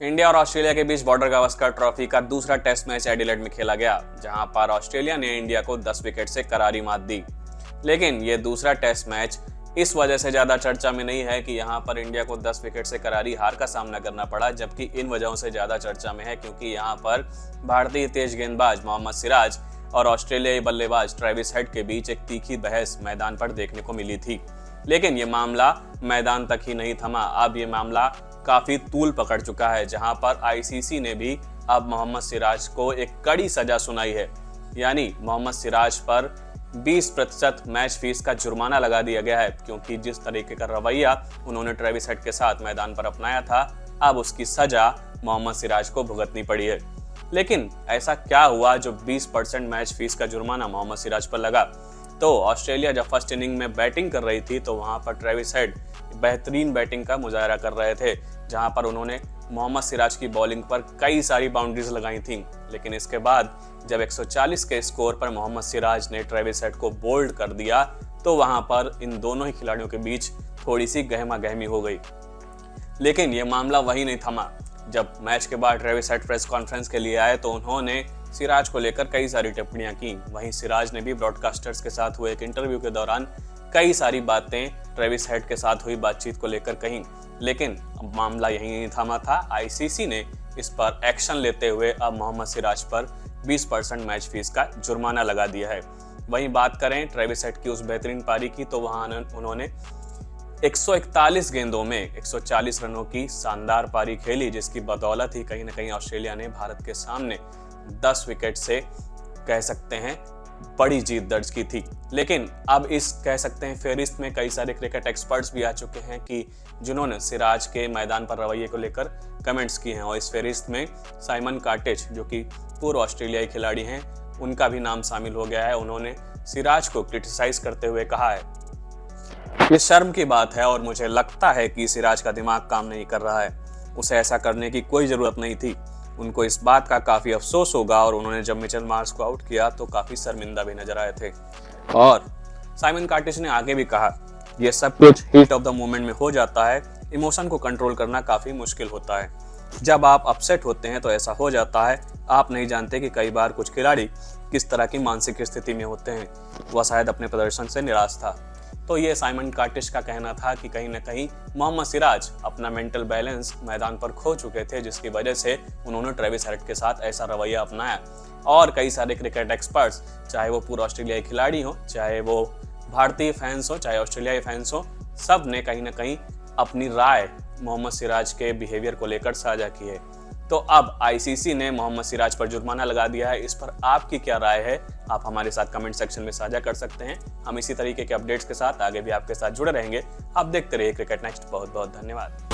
India और Australia के बीच border Gavaskar trophy का दूसरा टेस्ट मैच एडिलेड में खेला गया, जहां पर ऑस्ट्रेलिया ने इंडिया को 10 विकेट से करारी मात दी। लेकिन यह दूसरा टेस्ट मैच इस वजह से ज्यादा चर्चा में नहीं है कि यहां पर इंडिया को 10 विकेट से करारी हार का सामना करना पड़ा, जबकि इन वजहों से ज्यादा चर्चा में है क्योंकि यहां पर भारतीय तेज गेंदबाज मोहम्मद सिराज और ऑस्ट्रेलियाई बल्लेबाज ट्रेविस हेड के बीच एक तीखी बहस मैदान पर देखने को मिली थी। लेकिन ये मामला मैदान तक ही नहीं थमा, अब ये मामला काफी तूल पकड़ चुका है, जहां पर आईसीसी ने भी अब मोहम्मद सिराज को एक कड़ी सजा सुनाई है। यानी मोहम्मद सिराज पर 20% मैच फीस का जुर्माना लगा दिया गया है, क्योंकि जिस तरीके का रवैया उन्होंने ट्रेविस हेड के साथ मैदान पर अपनाया था, अब उसकी सजा मोहम्मद सिराज को भुगतनी पड़ी है। लेकिन ऐसा क्या हुआ जो 20% मैच फीस का जुर्माना मोहम्मद सिराज पर लगा? तो ऑस्ट्रेलिया जब फर्स्ट इनिंग में बैटिंग कर रही थी तो वहां पर ट्रेविस हेड बेहतरीन बैटिंग का मुजाहरा कर रहे थे, जहां पर उन्होंने मोहम्मद सिराज की बॉलिंग पर कई सारी बाउंड्रीज लगाई थी। लेकिन इसके बाद जब 140 के स्कोर पर मोहम्मद सिराज ने ट्रेविस हेड को बोल्ड कर दिया तो वहां पर इन दोनों ही खिलाड़ियों के बीच थोड़ी सी गहमा गहमी हो गई। लेकिन यह मामला वही नहीं थमा। जब मैच के बाद ट्रेविस हेड प्रेस कॉन्फ्रेंस के लिए आए तो उन्होंने सिराज को लेकर कई सारी टिप्पणियां की। वहीं सिराज ने भी ब्रॉडकास्टर्स के साथ हुए एक इंटरव्यू के दौरान कई सारी बातें ट्रेविस हेड के साथ हुई बातचीत को लेकर कहीं। लेकिन अब मामला यही नहीं थमा था। आईसीसी ने इस पर एक्शन लेते हुए अब मोहम्मद सिराज पर 20% मैच फीस का जुर्माना लगा दिया है। वहीं बात करें ट्रेविस हेड की उस बेहतरीन पारी की, तो वहां उन्होंने 141 गेंदों में 140 रनों की शानदार पारी खेली, जिसकी बदौलत ही कहीं ना कहीं ऑस्ट्रेलिया ने भारत के सामने 10 विकेट से कह सकते हैं बड़ी जीत दर्ज की थी। लेकिन अब इस कह सकते हैं फेरिस्त में कई सारे क्रिकेट एक्सपर्ट्स भी आ चुके हैं कि जिन्होंने सिराज के मैदान पर रवैये को लेकर कमेंट्स किए हैं, और इस फेरिस्त में साइमन कार्टेज जो कि पूर्व ऑस्ट्रेलियाई खिलाड़ी हैं, उनका भी नाम शामिल हो गया है। उन्होंने सिराज को क्रिटिसाइज करते हुए कहा है, ये शर्म की बात है और मुझे लगता है कि सिराज का दिमाग काम नहीं कर रहा है। उसे ऐसा करने की कोई जरूरत नहीं थी। उनको इस बात का काफी अफसोस होगा और उन्होंने जब मिचेल मार्श को आउट किया तो काफी शर्मिंदा भी नजर आए थे। और साइमन कार्टेज ने आगे भी कहा, यह सब कुछ हीट ऑफ द मोमेंट में हो जाता है। इमोशन को कंट्रोल करना काफी मुश्किल होता है। जब आप अपसेट होते हैं तो ऐसा हो जाता है। आप नहीं जानते कि कई बार कुछ खिलाड़ी किस तरह की मानसिक स्थिति में होते हैं। वह शायद अपने प्रदर्शन से निराश था। तो ये साइमन कार्टेज का कहना था कि कहीं ना कहीं मोहम्मद सिराज अपना मेंटल बैलेंस मैदान पर खो चुके थे, जिसकी वजह से उन्होंने ट्रेविस हेड के साथ ऐसा रवैया अपनाया। और कई सारे क्रिकेट एक्सपर्ट्स, चाहे वो पूर्व ऑस्ट्रेलियाई खिलाड़ी हो, चाहे वो भारतीय फैंस हो, चाहे ऑस्ट्रेलियाई फैंस हो, सब ने कहीं ना कहीं अपनी राय मोहम्मद सिराज के बिहेवियर को लेकर साझा की है। तो अब आईसीसी ने मोहम्मद सिराज पर जुर्माना लगा दिया है। इस पर आपकी क्या राय है? आप हमारे साथ कमेंट सेक्शन में साझा कर सकते हैं। हम इसी तरीके के अपडेट्स के साथ आगे भी आपके साथ जुड़े रहेंगे। आप देखते रहिए क्रिकेट नेक्स्ट। बहुत बहुत धन्यवाद।